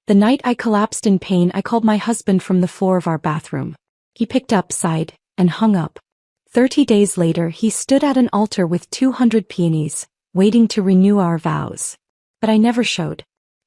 The night I collapsed in pain, I called my husband from the floor of our bathroom. He picked up, sighed, and hung up. 30 days later, he stood at an altar with 200 peonies, waiting to renew our vows. But I never showed.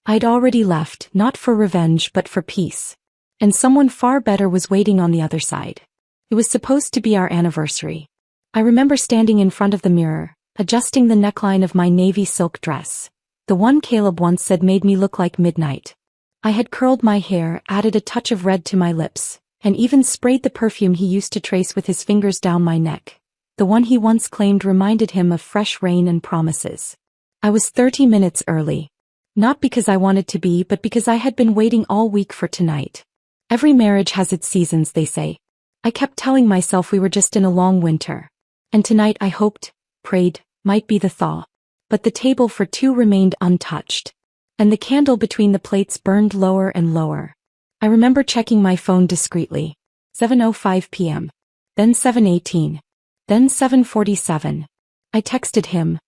I'd already left, not for revenge but for peace. And someone far better was waiting on the other side. It was supposed to be our anniversary. I remember standing in front of the mirror, adjusting the neckline of my navy silk dress. The one Caleb once said made me look like midnight. I had curled my hair, added a touch of red to my lips, and even sprayed the perfume he used to trace with his fingers down my neck. The one he once claimed reminded him of fresh rain and promises. I was 30 minutes early. Not because I wanted to be, but because I had been waiting all week for tonight. Every marriage has its seasons, they say. I kept telling myself we were just in a long winter. And tonight I hoped, prayed, might be the thaw. But the table for two remained untouched. And the candle between the plates burned lower and lower. I remember checking my phone discreetly. 7:05 p.m. Then 7:18. Then 7:47. I texted him.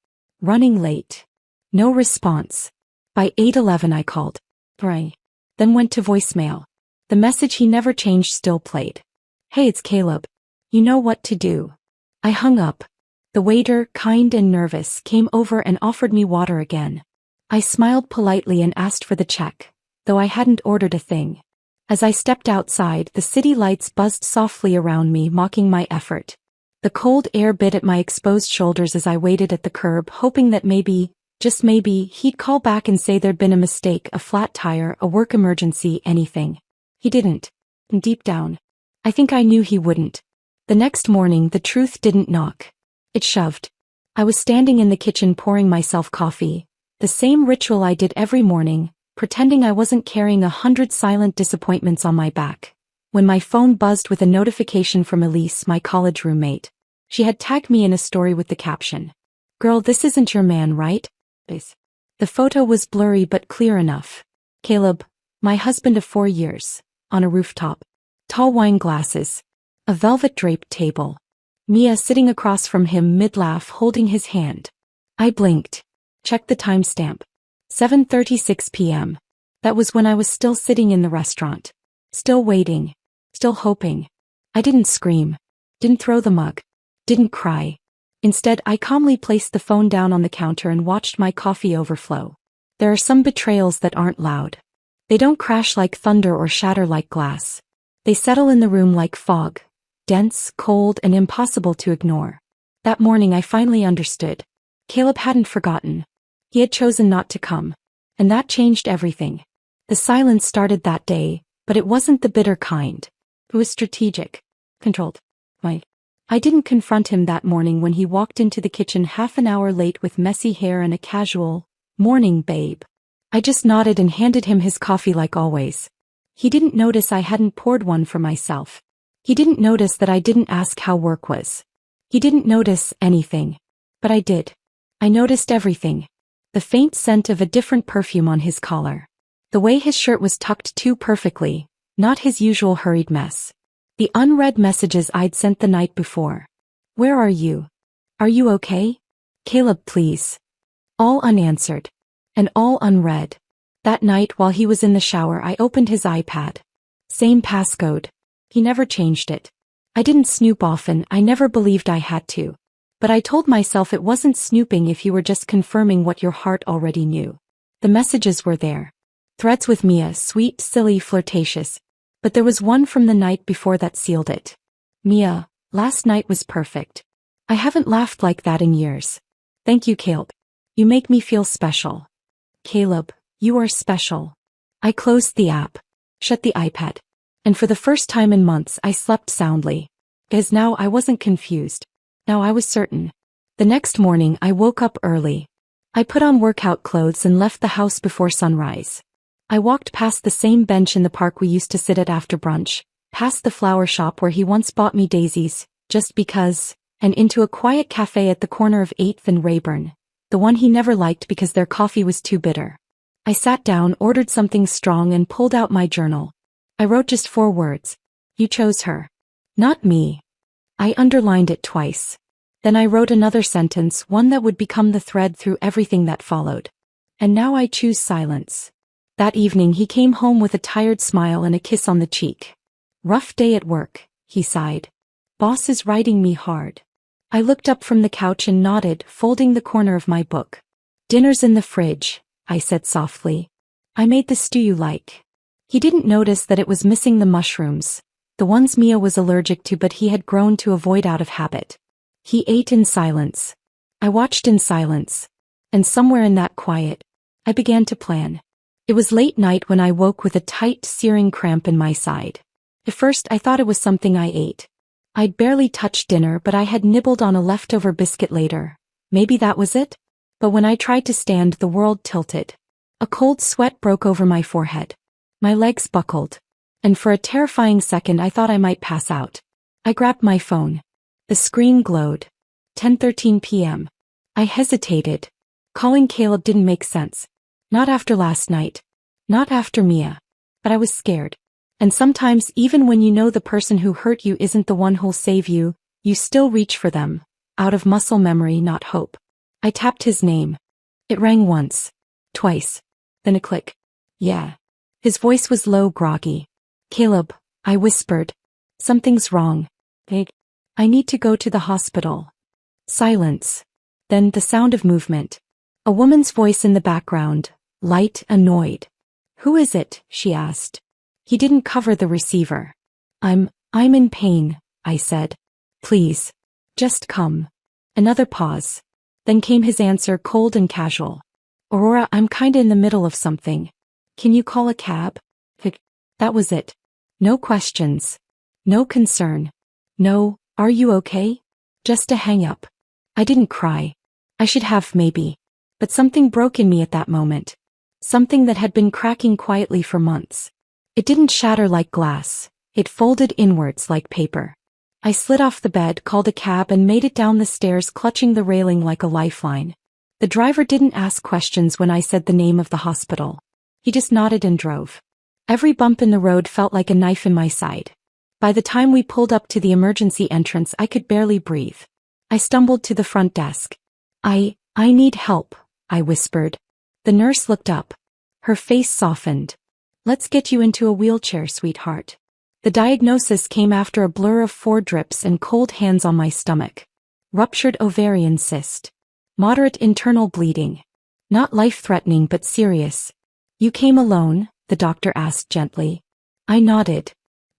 Running late. No response. By 8:11 I called. Pray. Then went to voicemail. The message he never changed still played. Hey, it's Caleb. You know what to do. I hung up. The waiter, kind and nervous, came over and offered me water again. I smiled politely and asked for the check, though I hadn't ordered a thing. As I stepped outside, the city lights buzzed softly around me, mocking my effort. The cold air bit at my exposed shoulders as I waited at the curb, hoping that maybe, just maybe, he'd call back and say there'd been a mistake, a flat tire, a work emergency, anything. He didn't. And deep down, I think I knew he wouldn't. The next morning, the truth didn't knock. It shoved. I was standing in the kitchen pouring myself coffee, the same ritual I did every morning, pretending I wasn't carrying 100 silent disappointments on my back, when my phone buzzed with a notification from Elise, my college roommate. She had tagged me in a story with the caption, "Girl, this isn't your man, right?" The photo was blurry but clear enough. Caleb, my husband of 4 years, on a rooftop. Tall wine glasses. A velvet draped table. Mia sitting across from him mid-laugh, holding his hand. I blinked. Checked the timestamp. 7:36 p.m. That was when I was still sitting in the restaurant. Still waiting. Still hoping. I didn't scream. Didn't throw the mug. Didn't cry. Instead, I calmly placed the phone down on the counter and watched my coffee overflow. There are some betrayals that aren't loud. They don't crash like thunder or shatter like glass. They settle in the room like fog. Dense, cold, and impossible to ignore. That morning I finally understood. Caleb hadn't forgotten. He had chosen not to come. And that changed everything. The silence started that day, but it wasn't the bitter kind. It was strategic. Controlled. I didn't confront him that morning when he walked into the kitchen half an hour late with messy hair and a casual, "Morning, babe." I just nodded and handed him his coffee like always. He didn't notice I hadn't poured one for myself. He didn't notice that I didn't ask how work was. He didn't notice anything. But I did. I noticed everything. The faint scent of a different perfume on his collar. The way his shirt was tucked too perfectly, not his usual hurried mess. The unread messages I'd sent the night before. "Where are you? Are you okay? Caleb, please." All unanswered. And all unread. That night while he was in the shower, I opened his iPad. Same passcode. He never changed it. I didn't snoop often, I never believed I had to. But I told myself it wasn't snooping if you were just confirming what your heart already knew. The messages were there. Threads with Mia, sweet, silly, flirtatious. But there was one from the night before that sealed it. "Mia, last night was perfect. I haven't laughed like that in years. Thank you, Caleb. You make me feel special. Caleb, you are special." I closed the app. Shut the iPad. And for the first time in months I slept soundly. Because now I wasn't confused. Now I was certain. The next morning I woke up early. I put on workout clothes and left the house before sunrise. I walked past the same bench in the park we used to sit at after brunch, past the flower shop where he once bought me daisies, just because, and into a quiet cafe at the corner of 8th and Rayburn, the one he never liked because their coffee was too bitter. I sat down, ordered something strong and pulled out my journal. I wrote just 4 words. "You chose her. Not me." I underlined it twice. Then I wrote another sentence, one that would become the thread through everything that followed. "And now I choose silence." That evening he came home with a tired smile and a kiss on the cheek. Rough day at work, he sighed. Boss is riding me hard. I looked up from the couch and nodded, folding the corner of my book. Dinner's in the fridge, I said softly. I made the stew you like. He didn't notice that it was missing the mushrooms, the ones Mia was allergic to but he had grown to avoid out of habit. He ate in silence. I watched in silence. And somewhere in that quiet, I began to plan. It was late night when I woke with a tight, searing cramp in my side. At first I thought it was something I ate. I'd barely touched dinner but I had nibbled on a leftover biscuit later. Maybe that was it? But when I tried to stand, the world tilted. A cold sweat broke over my forehead. My legs buckled. And for a terrifying second I thought I might pass out. I grabbed my phone. The screen glowed. 10:13 p.m. I hesitated. Calling Caleb didn't make sense. Not after last night. Not after Mia. But I was scared. And sometimes even when you know the person who hurt you isn't the one who'll save you, you still reach for them. Out of muscle memory, not hope. I tapped his name. It rang once. Twice. Then a click. Yeah. His voice was low, groggy. Caleb, I whispered. Something's wrong. I need to go to the hospital. Silence. Then the sound of movement. A woman's voice in the background, light, annoyed. Who is it? She asked. He didn't cover the receiver. I'm in pain, I said. Please. Just come. Another pause. Then came his answer, cold and casual. Aurora, I'm kinda in the middle of something. Can you call a cab? That was it. No questions. No concern. No, are you okay? Just a hang-up. I didn't cry. I should have, maybe. But something broke in me at that moment. Something that had been cracking quietly for months. It didn't shatter like glass. It folded inwards like paper. I slid off the bed, called a cab and made it down the stairs, clutching the railing like a lifeline. The driver didn't ask questions when I said the name of the hospital. He just nodded and drove. Every bump in the road felt like a knife in my side. By the time we pulled up to the emergency entrance, I could barely breathe. I stumbled to the front desk. I need help, I whispered. The nurse looked up. Her face softened. Let's get you into a wheelchair, sweetheart. The diagnosis came after a blur of 4 drips and cold hands on my stomach. Ruptured ovarian cyst. Moderate internal bleeding. Not life-threatening but serious. You came alone? The doctor asked gently. I nodded.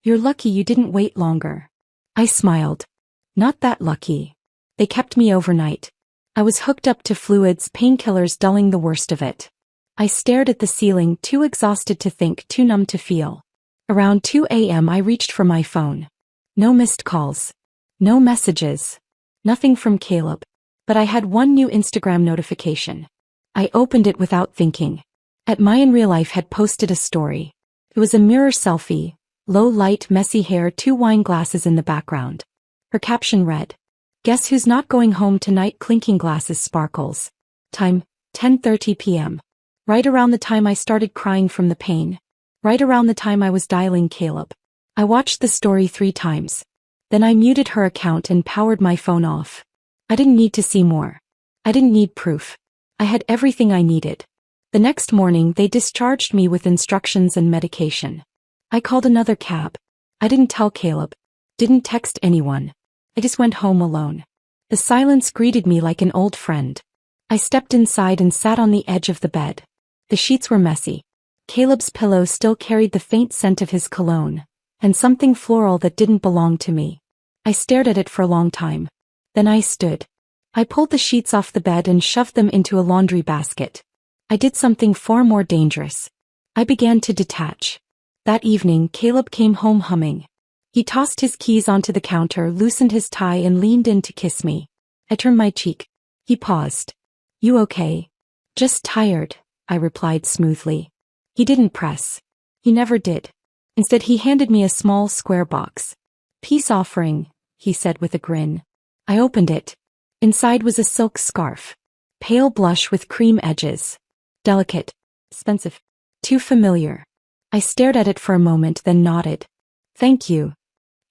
You're lucky you didn't wait longer. I smiled. Not that lucky. They kept me overnight. I was hooked up to fluids, painkillers dulling the worst of it. I stared at the ceiling, too exhausted to think, too numb to feel. Around 2 a.m. I reached for my phone. No missed calls. No messages. Nothing from Caleb. But I had one new Instagram notification. I opened it without thinking. Maya in real life had posted a story. It was a mirror selfie, low light, messy hair, 2 wine glasses in the background. Her caption read, "Guess who's not going home tonight?" Clinking glasses sparkles. Time, 10:30 p.m. Right around the time I started crying from the pain. Right around the time I was dialing Caleb. I watched the story 3 times. Then I muted her account and powered my phone off. I didn't need to see more. I didn't need proof. I had everything I needed. The next morning they discharged me with instructions and medication. I called another cab. I didn't tell Caleb. Didn't text anyone. I just went home alone. The silence greeted me like an old friend. I stepped inside and sat on the edge of the bed. The sheets were messy. Caleb's pillow still carried the faint scent of his cologne, and something floral that didn't belong to me. I stared at it for a long time. Then I stood. I pulled the sheets off the bed and shoved them into a laundry basket. I did something far more dangerous. I began to detach. That evening, Caleb came home humming. He tossed his keys onto the counter, loosened his tie and leaned in to kiss me. I turned my cheek. He paused. You okay? Just tired, I replied smoothly. He didn't press. He never did. Instead he handed me a small square box. Peace offering, he said with a grin. I opened it. Inside was a silk scarf. Pale blush with cream edges. Delicate. Expensive. Too familiar. I stared at it for a moment, then nodded. Thank you.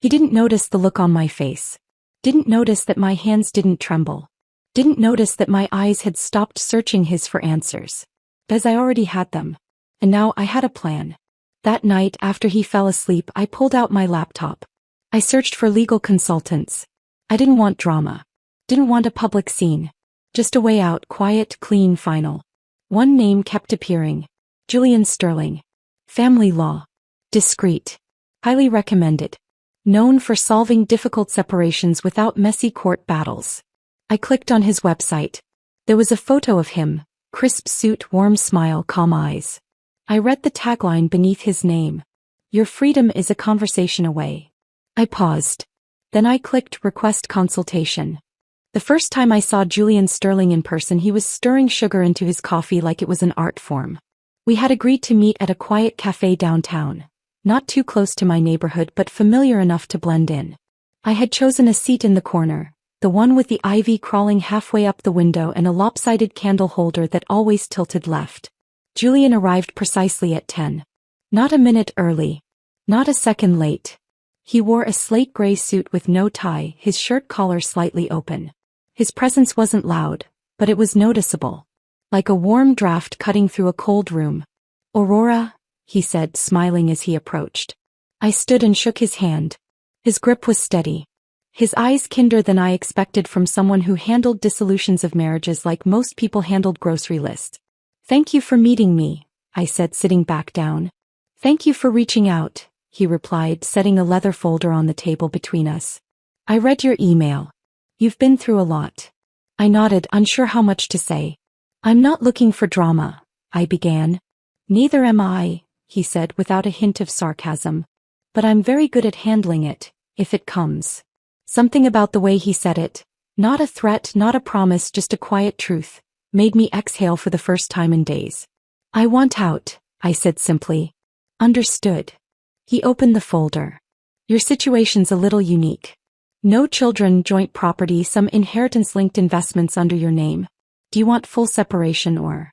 He didn't notice the look on my face. Didn't notice that my hands didn't tremble. Didn't notice that my eyes had stopped searching his for answers. As I already had them. And now I had a plan. That night after he fell asleep, I pulled out my laptop. I searched for legal consultants. I didn't want drama. Didn't want a public scene. Just a way out, quiet, clean, final. One name kept appearing. Julian Sterling. Family law. Discreet. Highly recommended. Known for solving difficult separations without messy court battles. I clicked on his website. There was a photo of him, crisp suit, warm smile, calm eyes. I read the tagline beneath his name. Your freedom is a conversation away. I paused. Then I clicked request consultation. The first time I saw Julian Sterling in person, he was stirring sugar into his coffee like it was an art form. We had agreed to meet at a quiet cafe downtown. Not too close to my neighborhood but familiar enough to blend in. I had chosen a seat in the corner, the one with the ivy crawling halfway up the window and a lopsided candle holder that always tilted left. Julian arrived precisely at 10. Not a minute early. Not a second late. He wore a slate gray suit with no tie, his shirt collar slightly open. His presence wasn't loud, but it was noticeable. Like a warm draft cutting through a cold room. Aurora, he said, smiling as he approached. I stood and shook his hand. His grip was steady. His eyes kinder than I expected from someone who handled dissolutions of marriages like most people handled grocery lists. Thank you for meeting me, I said, sitting back down. Thank you for reaching out, he replied, setting a leather folder on the table between us. I read your email. You've been through a lot. I nodded, unsure how much to say. I'm not looking for drama, I began. Neither am I, he said without a hint of sarcasm. But I'm very good at handling it, if it comes. Something about the way he said it, not a threat, not a promise, just a quiet truth, made me exhale for the first time in days. I want out, I said simply. Understood. He opened the folder. Your situation's a little unique. No children, joint property, some inheritance-linked investments under your name. Do you want full separation or?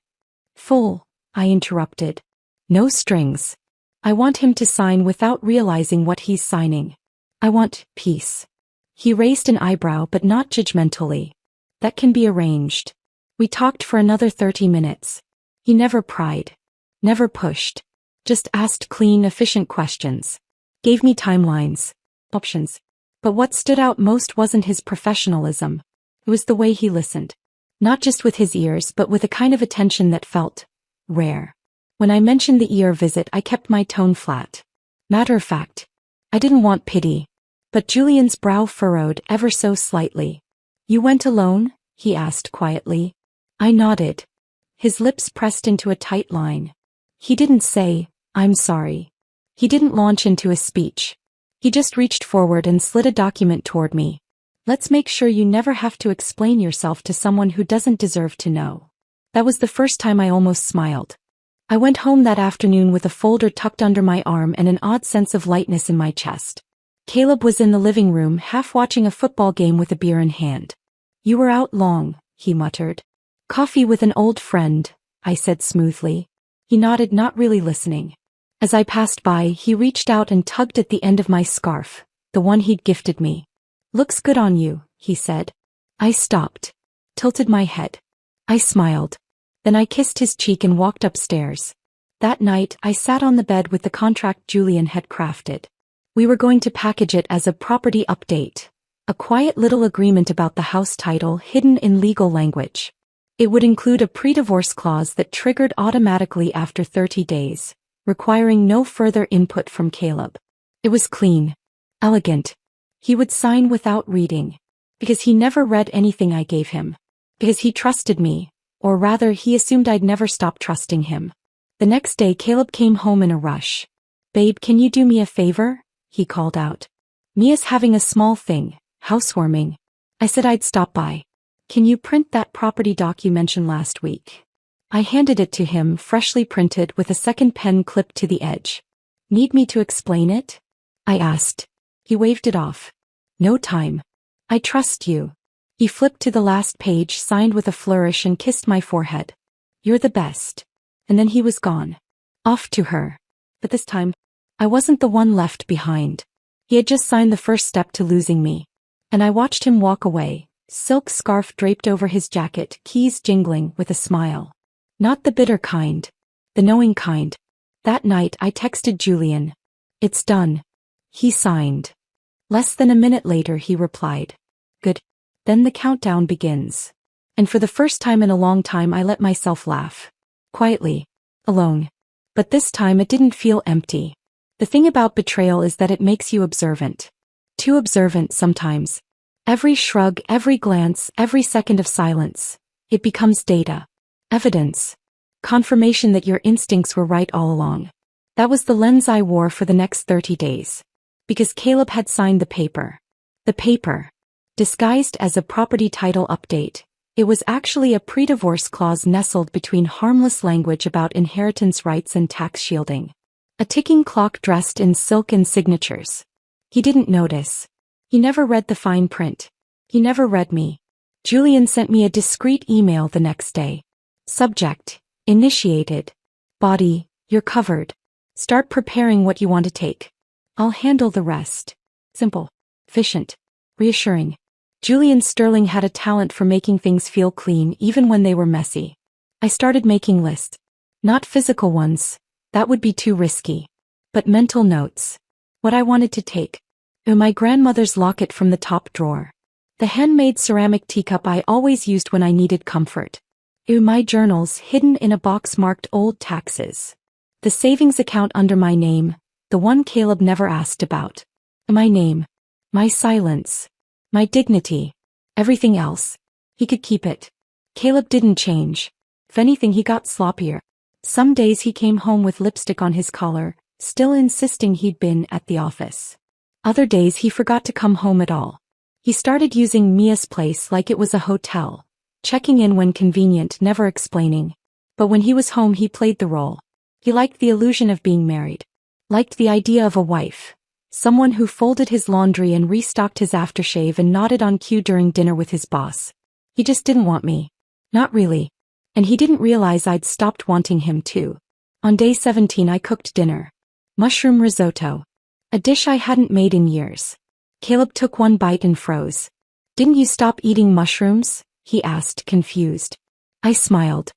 Full, I interrupted. No strings. I want him to sign without realizing what he's signing. I want peace. He raised an eyebrow but not judgmentally. That can be arranged. We talked for another 30 minutes. He never pried. Never pushed. Just asked clean, efficient questions. Gave me timelines. Options. But what stood out most wasn't his professionalism. It was the way he listened. Not just with his ears but with a kind of attention that felt rare. When I mentioned the ER visit, I kept my tone flat. Matter of fact. I didn't want pity. But Julian's brow furrowed ever so slightly. You went alone? He asked quietly. I nodded. His lips pressed into a tight line. He didn't say, I'm sorry. He didn't launch into a speech. He just reached forward and slid a document toward me. Let's make sure you never have to explain yourself to someone who doesn't deserve to know. That was the first time I almost smiled. I went home that afternoon with a folder tucked under my arm and an odd sense of lightness in my chest. Caleb was in the living room, half watching a football game with a beer in hand. You were out long, he muttered. Coffee with an old friend, I said smoothly. He nodded, not really listening. As I passed by, he reached out and tugged at the end of my scarf, the one he'd gifted me. Looks good on you, he said. I stopped. Tilted my head. I smiled. Then I kissed his cheek and walked upstairs. That night, I sat on the bed with the contract Julian had crafted. We were going to package it as a property update. A quiet little agreement about the house title hidden in legal language. It would include a pre-divorce clause that triggered automatically after 30 days, requiring no further input from Caleb. It was clean. Elegant. He would sign without reading. Because he never read anything I gave him. Because he trusted me. Or rather, he assumed I'd never stop trusting him. The next day Caleb came home in a rush. Babe, can you do me a favor? He called out. Mia's having a small thing, housewarming. I said I'd stop by. Can you print that property doc you mentioned last week? I handed it to him, freshly printed with a second pen clipped to the edge. Need me to explain it? I asked. He waved it off. No time. I trust you. He flipped to the last page, signed with a flourish and kissed my forehead. You're the best. And then he was gone. Off to her. But this time, I wasn't the one left behind. He had just signed the first step to losing me. And I watched him walk away, silk scarf draped over his jacket, keys jingling, with a smile. Not the bitter kind. The knowing kind. That night I texted Julian. It's done. He signed. Less than a minute later he replied. Good. Then the countdown begins. And for the first time in a long time I let myself laugh. Quietly. Alone. But this time it didn't feel empty. The thing about betrayal is that it makes you observant. Too observant sometimes. Every shrug, every glance, every second of silence. It becomes data. Evidence. Confirmation that your instincts were right all along. That was the lens I wore for the next 30 days. Because Caleb had signed the paper. The paper. Disguised as a property title update, it was actually a pre-divorce clause nestled between harmless language about inheritance rights and tax shielding. A ticking clock dressed in silk and signatures. He didn't notice. He never read the fine print. He never read me. Julian sent me a discreet email the next day. Subject. Initiated. Body. You're covered. Start preparing what you want to take. I'll handle the rest. Simple. Efficient. Reassuring. Julian Sterling had a talent for making things feel clean even when they were messy. I started making lists. Not physical ones. That would be too risky. But mental notes. What I wanted to take. My grandmother's locket from the top drawer. The handmade ceramic teacup I always used when I needed comfort. My journals hidden in a box marked old taxes. The savings account under my name, the one Caleb never asked about. My name. My silence. My dignity. Everything else. He could keep it. Caleb didn't change. If anything, he got sloppier. Some days he came home with lipstick on his collar, still insisting he'd been at the office. Other days he forgot to come home at all. He started using Mia's place like it was a hotel, checking in when convenient, never explaining. But when he was home he played the role. He liked the illusion of being married. Liked the idea of a wife. Someone who folded his laundry and restocked his aftershave and nodded on cue during dinner with his boss. He just didn't want me. Not really. And he didn't realize I'd stopped wanting him too. On day 17 I cooked dinner. Mushroom risotto. A dish I hadn't made in years. Caleb took one bite and froze. Didn't you stop eating mushrooms? He asked, confused. I smiled.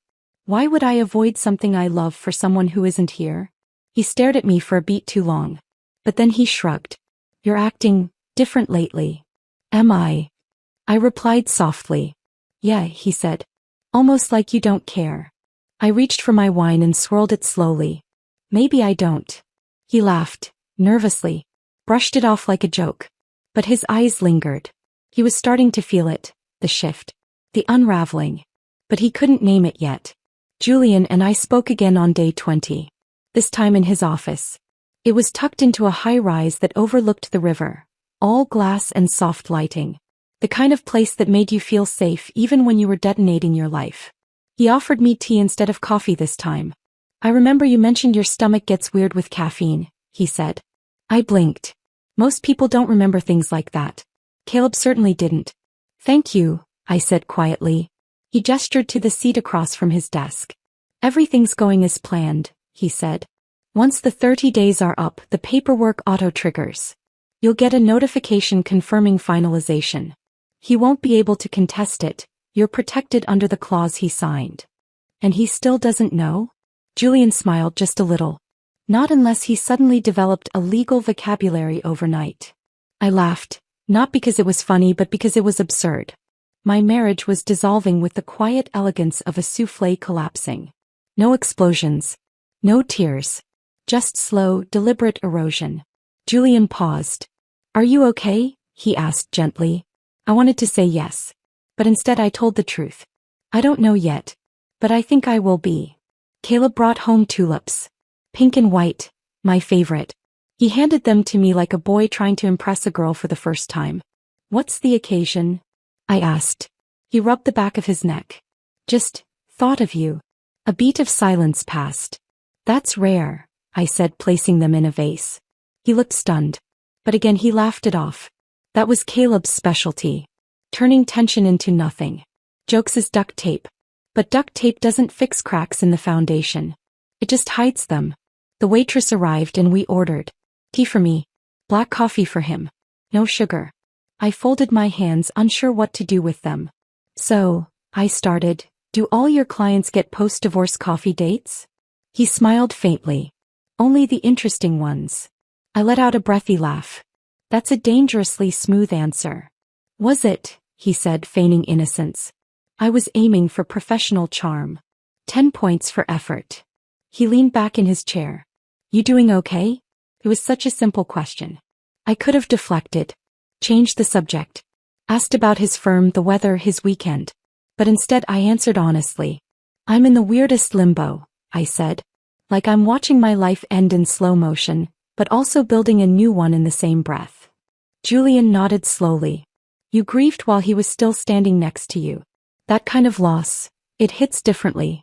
Why would I avoid something I love for someone who isn't here? He stared at me for a beat too long. But then he shrugged. You're acting different lately. Am I? I replied softly. Yeah, he said. Almost like you don't care. I reached for my wine and swirled it slowly. Maybe I don't. He laughed, nervously, brushed it off like a joke. But his eyes lingered. He was starting to feel it, the shift, the unraveling. But he couldn't name it yet. Julian and I spoke again on day 20. This time in his office. It was tucked into a high-rise that overlooked the river, all glass and soft lighting. The kind of place that made you feel safe even when you were detonating your life. He offered me tea instead of coffee this time. I remember you mentioned your stomach gets weird with caffeine, he said. I blinked. Most people don't remember things like that. Caleb certainly didn't. Thank you, I said quietly. He gestured to the seat across from his desk. Everything's going as planned, he said. Once the 30 days are up, the paperwork auto-triggers. You'll get a notification confirming finalization. He won't be able to contest it. You're protected under the clause he signed. And he still doesn't know? Julian smiled just a little. Not unless he suddenly developed a legal vocabulary overnight. I laughed, not because it was funny but because it was absurd. My marriage was dissolving with the quiet elegance of a soufflé collapsing. No explosions. No tears. Just slow, deliberate erosion. Julian paused. Are you okay? He asked gently. I wanted to say yes. But instead I told the truth. I don't know yet. But I think I will be. Caleb brought home tulips. Pink and white, my favorite. He handed them to me like a boy trying to impress a girl for the first time. What's the occasion? I asked. He rubbed the back of his neck. Just thought of you. A beat of silence passed. That's rare, I said, placing them in a vase. He looked stunned. But again he laughed it off. That was Caleb's specialty. Turning tension into nothing. Jokes is duct tape. But duct tape doesn't fix cracks in the foundation. It just hides them. The waitress arrived and we ordered. Tea for me. Black coffee for him. No sugar. I folded my hands, unsure what to do with them. So, I started, do all your clients get post-divorce coffee dates? He smiled faintly. Only the interesting ones. I let out a breathy laugh. That's a dangerously smooth answer. Was it? He said, feigning innocence. I was aiming for professional charm. 10 points for effort. He leaned back in his chair. You doing okay? It was such a simple question. I could have deflected. Changed the subject. Asked about his firm, the weather, his weekend. But instead I answered honestly. I'm in the weirdest limbo, I said. Like I'm watching my life end in slow motion, but also building a new one in the same breath. Julian nodded slowly. You grieved while he was still standing next to you. That kind of loss, it hits differently.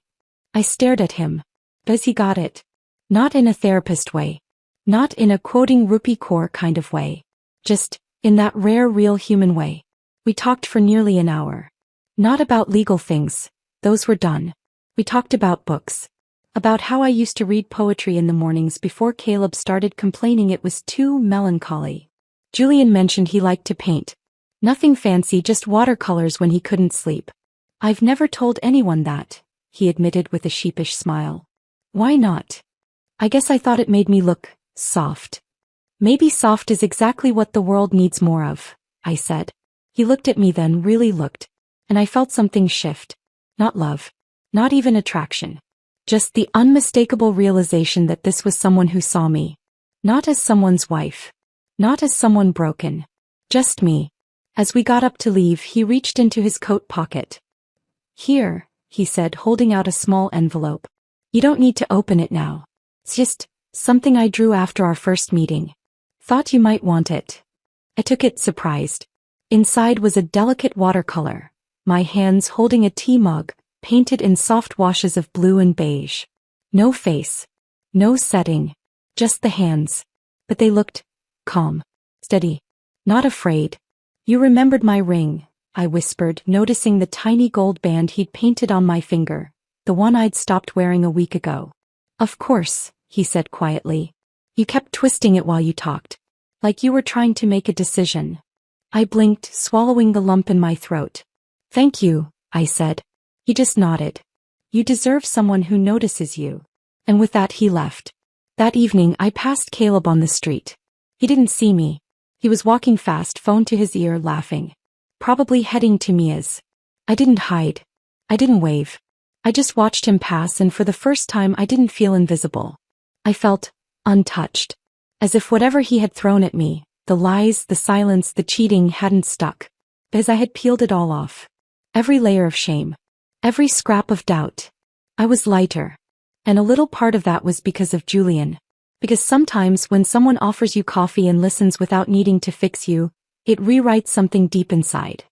I stared at him. Does he got it? Not in a therapist way. Not in a quoting Rupee Kaur kind of way. Just, in that rare real human way. We talked for nearly an hour. Not about legal things, those were done. We talked about books. About how I used to read poetry in the mornings before Caleb started complaining it was too melancholy. Julian mentioned he liked to paint. Nothing fancy, just watercolors when he couldn't sleep. I've never told anyone that, he admitted with a sheepish smile. Why not? I guess I thought it made me look soft. Maybe soft is exactly what the world needs more of, I said. He looked at me then, really looked, and I felt something shift. Not love. Not even attraction. Just the unmistakable realization that this was someone who saw me. Not as someone's wife. Not as someone broken. Just me. As we got up to leave, he reached into his coat pocket. Here, he said, holding out a small envelope. You don't need to open it now. It's just something I drew after our first meeting. Thought you might want it. I took it, surprised. Inside was a delicate watercolor, my hands holding a tea mug, painted in soft washes of blue and beige. No face. No setting. Just the hands. But they looked calm. Steady. Not afraid. You remembered my ring, I whispered, noticing the tiny gold band he'd painted on my finger, the one I'd stopped wearing a week ago. Of course, he said quietly. You kept twisting it while you talked. Like you were trying to make a decision. I blinked, swallowing the lump in my throat. Thank you, I said. He just nodded. You deserve someone who notices you. And with that he left. That evening I passed Caleb on the street. He didn't see me. He was walking fast, phone to his ear, laughing. Probably heading to Mia's. I didn't hide. I didn't wave. I just watched him pass, and for the first time I didn't feel invisible. I felt untouched. As if whatever he had thrown at me, the lies, the silence, the cheating, hadn't stuck. As I had peeled it all off. Every layer of shame. Every scrap of doubt. I was lighter. And a little part of that was because of Julian. Because sometimes when someone offers you coffee and listens without needing to fix you, it rewrites something deep inside.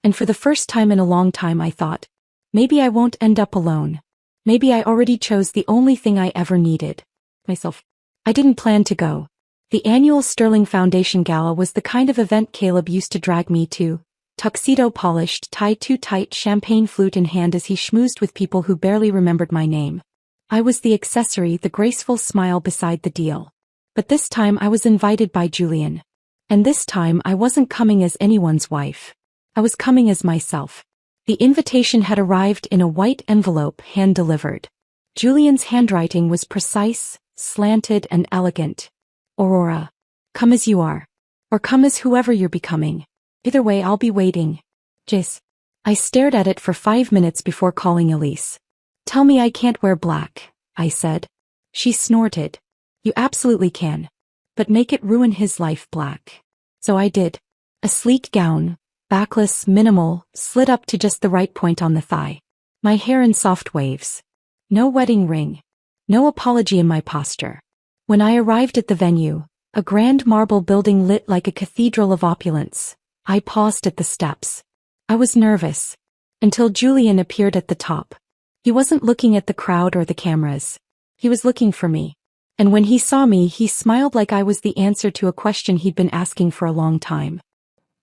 And for the first time in a long time I thought, maybe I won't end up alone. Maybe I already chose the only thing I ever needed. Myself. I didn't plan to go. The annual Sterling Foundation Gala was the kind of event Caleb used to drag me to. Tuxedo polished, tie too tight, champagne flute in hand as he schmoozed with people who barely remembered my name. I was the accessory, the graceful smile beside the deal. But this time I was invited by Julian. And this time I wasn't coming as anyone's wife. I was coming as myself. The invitation had arrived in a white envelope, hand-delivered. Julian's handwriting was precise, slanted, and elegant. Aurora. Come as you are. Or come as whoever you're becoming. Either way, I'll be waiting. Jace. I stared at it for 5 minutes before calling Elise. Tell me I can't wear black, I said. She snorted. You absolutely can. But make it ruin his life black. So I did. A sleek gown, backless, minimal, slid up to just the right point on the thigh. My hair in soft waves. No wedding ring. No apology in my posture. When I arrived at the venue, a grand marble building lit like a cathedral of opulence, I paused at the steps. I was nervous. Until Julian appeared at the top. He wasn't looking at the crowd or the cameras. He was looking for me. And when he saw me, he smiled like I was the answer to a question he'd been asking for a long time.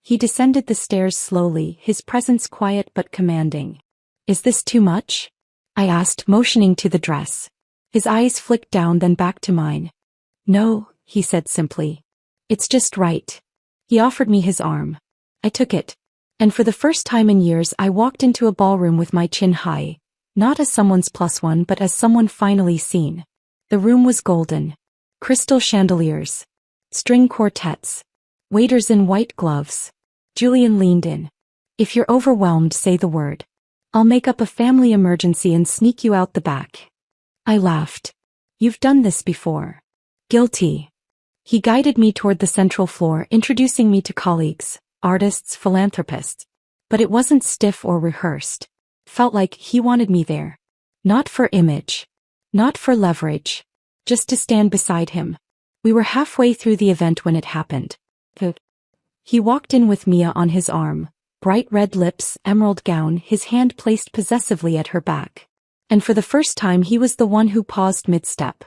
He descended the stairs slowly, his presence quiet but commanding. Is this too much? I asked, motioning to the dress. His eyes flicked down, then back to mine. No, he said simply. It's just right. He offered me his arm. I took it. And for the first time in years I walked into a ballroom with my chin high. Not as someone's plus one but as someone finally seen. The room was golden. Crystal chandeliers. String quartets. Waiters in white gloves. Julian leaned in. If you're overwhelmed, say the word. I'll make up a family emergency and sneak you out the back. I laughed. You've done this before. Guilty. He guided me toward the central floor, introducing me to colleagues, artists, philanthropists. But it wasn't stiff or rehearsed. Felt like he wanted me there. Not for image. Not for leverage. Just to stand beside him. We were halfway through the event when it happened. He walked in with Mia on his arm, bright red lips, emerald gown, his hand placed possessively at her back. And for the first time he was the one who paused mid-step.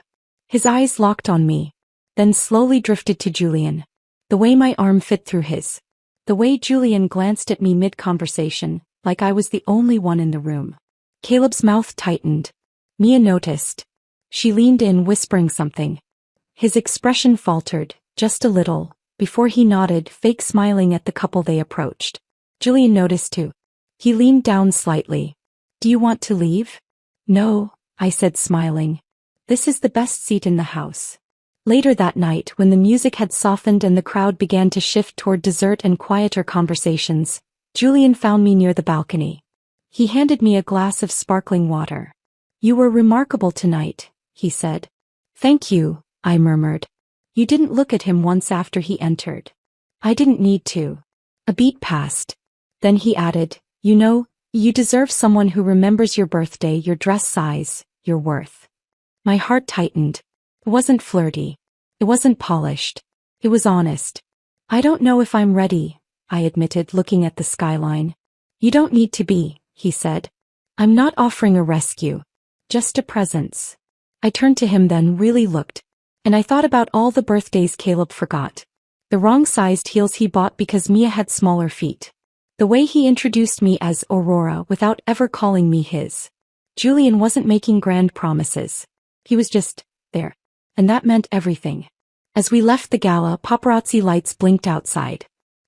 His eyes locked on me, then slowly drifted to Julian. The way my arm fit through his. The way Julian glanced at me mid-conversation, like I was the only one in the room. Caleb's mouth tightened. Mia noticed. She leaned in, whispering something. His expression faltered, just a little, before he nodded, fake smiling at the couple they approached. Julian noticed too. He leaned down slightly. Do you want to leave? No, I said, smiling. This is the best seat in the house. Later that night, when the music had softened and the crowd began to shift toward dessert and quieter conversations, Julian found me near the balcony. He handed me a glass of sparkling water. You were remarkable tonight, he said. Thank you, I murmured. You didn't look at him once after he entered. I didn't need to. A beat passed. Then he added, you know, you deserve someone who remembers your birthday, your dress size, your worth. My heart tightened. It wasn't flirty. It wasn't polished. It was honest. I don't know if I'm ready, I admitted, looking at the skyline. You don't need to be, he said. I'm not offering a rescue. Just a presence. I turned to him then, really looked. And I thought about all the birthdays Caleb forgot. The wrong-sized heels he bought because Mia had smaller feet. The way he introduced me as Aurora without ever calling me his. Julian wasn't making grand promises. He was just there. And that meant everything. As we left the gala, paparazzi lights blinked outside.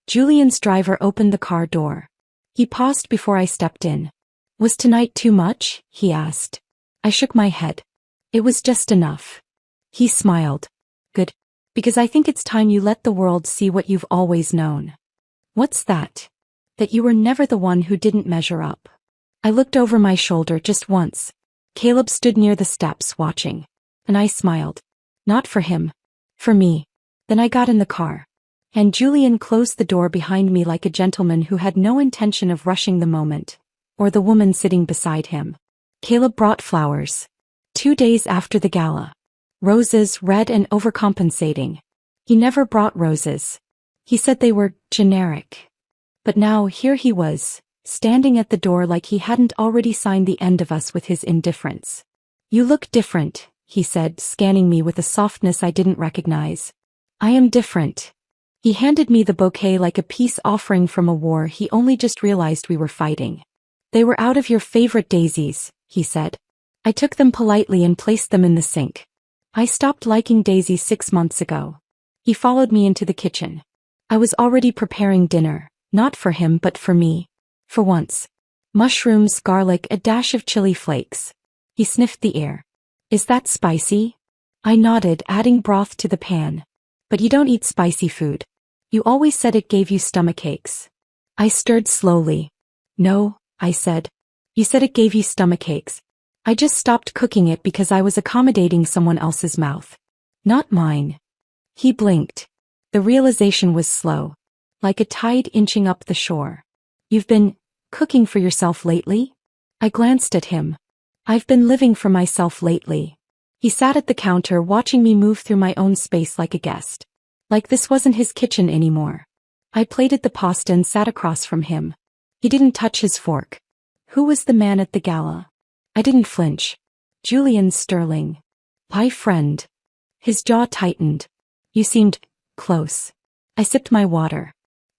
Julian's driver opened the car door. He paused before I stepped in. Was tonight too much? He asked. I shook my head. It was just enough. He smiled. Good. Because I think it's time you let the world see what you've always known. What's that? That you were never the one who didn't measure up. I looked over my shoulder just once. Caleb stood near the steps watching. And I smiled. Not for him. For me. Then I got in the car. And Julian closed the door behind me like a gentleman who had no intention of rushing the moment. Or the woman sitting beside him. Caleb brought flowers. 2 days after the gala. Roses, red and overcompensating. He never brought roses. He said they were generic. But now here he was, standing at the door like he hadn't already signed the end of us with his indifference. You look different, he said, scanning me with a softness I didn't recognize. I am different. He handed me the bouquet like a peace offering from a war he only just realized we were fighting. They were out of your favorite daisies, he said. I took them politely and placed them in the sink. I stopped liking daisies 6 months ago. He followed me into the kitchen. I was already preparing dinner, not for him but for me. For once. Mushrooms, garlic, a dash of chili flakes. He sniffed the air. Is that spicy? I nodded, adding broth to the pan. But you don't eat spicy food. You always said it gave you stomachaches. I stirred slowly. No, I said. You said it gave you stomachaches. I just stopped cooking it because I was accommodating someone else's mouth. Not mine. He blinked. The realization was slow. Like a tide inching up the shore. You've been cooking for yourself lately? I glanced at him. I've been living for myself lately. He sat at the counter watching me move through my own space like a guest. Like this wasn't his kitchen anymore. I plated the pasta and sat across from him. He didn't touch his fork. Who was the man at the gala? I didn't flinch. Julian Sterling. My friend. His jaw tightened. You seemed close. I sipped my water.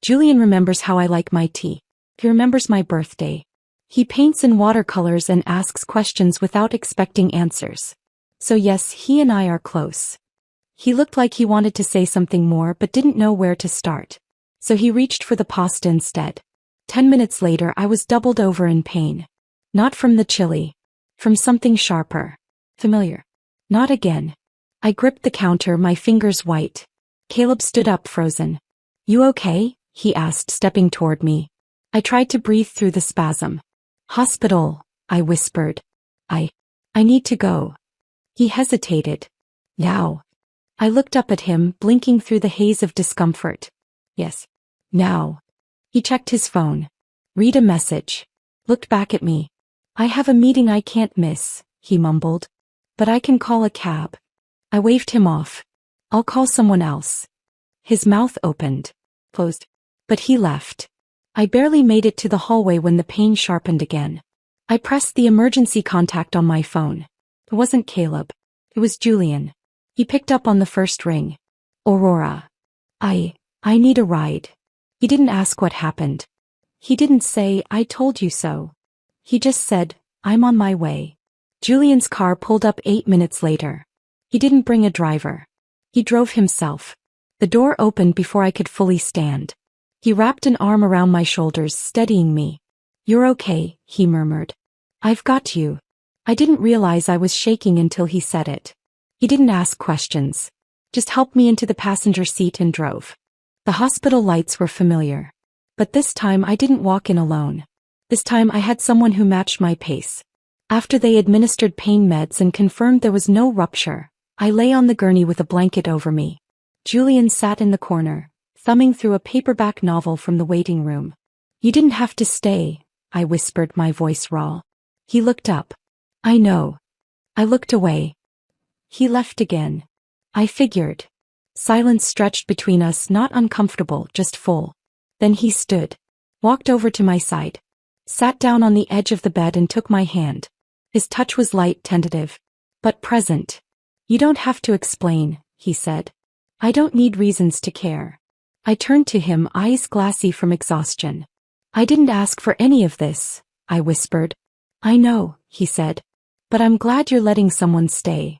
Julian remembers how I like my tea. He remembers my birthday. He paints in watercolors and asks questions without expecting answers. So yes, he and I are close. He looked like he wanted to say something more but didn't know where to start. So he reached for the pasta instead. 10 minutes later I was doubled over in pain. Not from the chili. From something sharper. Familiar. Not again. I gripped the counter, my fingers white. Caleb stood up, frozen. You okay? He asked, stepping toward me. I tried to breathe through the spasm. Hospital, I whispered. I need to go. He hesitated. Now. I looked up at him, blinking through the haze of discomfort. Yes. Now. He checked his phone. Read a message. Looked back at me. I have a meeting I can't miss, he mumbled. But I can call a cab. I waved him off. I'll call someone else. His mouth opened. Closed. But he left. I barely made it to the hallway when the pain sharpened again. I pressed the emergency contact on my phone. It wasn't Caleb. It was Julian. He picked up on the first ring. Aurora. I need a ride. He didn't ask what happened. He didn't say, I told you so. He just said, I'm on my way. Julian's car pulled up 8 minutes later. He didn't bring a driver. He drove himself. The door opened before I could fully stand. He wrapped an arm around my shoulders, steadying me. You're okay, he murmured. I've got you. I didn't realize I was shaking until he said it. He didn't ask questions. Just helped me into the passenger seat and drove. The hospital lights were familiar. But this time I didn't walk in alone. This time I had someone who matched my pace. After they administered pain meds and confirmed there was no rupture, I lay on the gurney with a blanket over me. Julian sat in the corner, thumbing through a paperback novel from the waiting room. You didn't have to stay, I whispered, my voice raw. He looked up. I know. I looked away. He left again. I figured. Silence stretched between us, not uncomfortable, just full. Then he stood, walked over to my side, sat down on the edge of the bed and took my hand. His touch was light, tentative, but present. You don't have to explain, he said. I don't need reasons to care. I turned to him, eyes glassy from exhaustion. I didn't ask for any of this, I whispered. I know, he said. But I'm glad you're letting someone stay.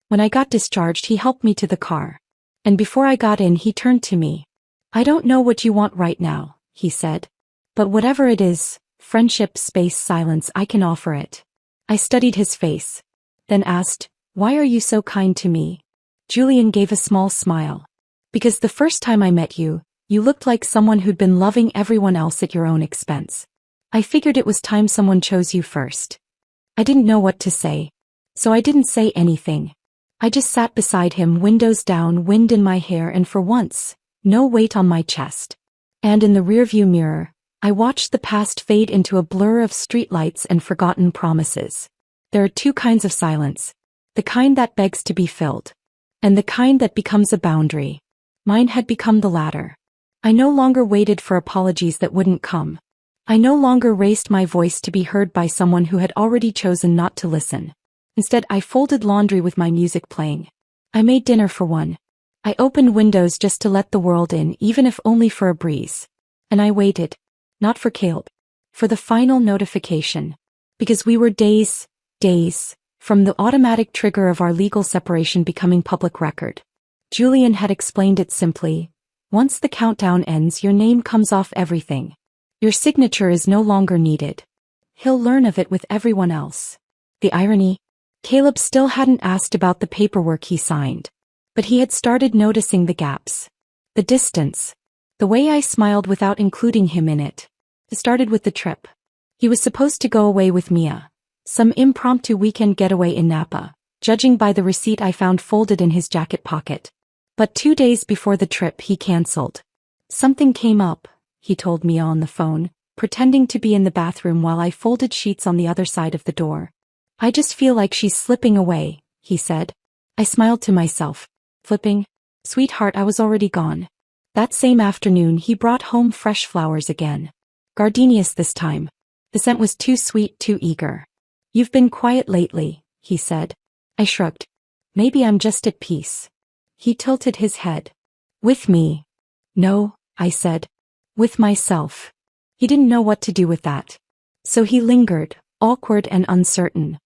When I got discharged, he helped me to the car. And before I got in, he turned to me. I don't know what you want right now, he said. But whatever it is, friendship, space, silence, I can offer it. I studied his face. Then asked, why are you so kind to me? Julian gave a small smile. Because the first time I met you, you looked like someone who'd been loving everyone else at your own expense. I figured it was time someone chose you first. I didn't know what to say. So I didn't say anything. I just sat beside him, windows down, wind in my hair, and for once, no weight on my chest. And in the rearview mirror, I watched the past fade into a blur of streetlights and forgotten promises. There are two kinds of silence. The kind that begs to be filled. And the kind that becomes a boundary. Mine had become the latter. I no longer waited for apologies that wouldn't come. I no longer raised my voice to be heard by someone who had already chosen not to listen. Instead, I folded laundry with my music playing. I made dinner for one. I opened windows just to let the world in, even if only for a breeze. And I waited. Not for Caleb. For the final notification. Because we were days from the automatic trigger of our legal separation becoming public record. Julian had explained it simply. Once the countdown ends, your name comes off everything. Your signature is no longer needed. He'll learn of it with everyone else. The irony? Caleb still hadn't asked about the paperwork he signed. But he had started noticing the gaps. The distance. The way I smiled without including him in it. It started with the trip. He was supposed to go away with Mia. Some impromptu weekend getaway in Napa, judging by the receipt I found folded in his jacket pocket. But 2 days before the trip, he canceled. Something came up, he told Mia on the phone, pretending to be in the bathroom while I folded sheets on the other side of the door. I just feel like she's slipping away, he said. I smiled to myself. Flipping? Sweetheart, I was already gone. That same afternoon, he brought home fresh flowers again. Gardenias this time. The scent was too sweet, too eager. You've been quiet lately, he said. I shrugged. Maybe I'm just at peace. He tilted his head. With me? No, I said. With myself. He didn't know what to do with that. So he lingered, awkward and uncertain.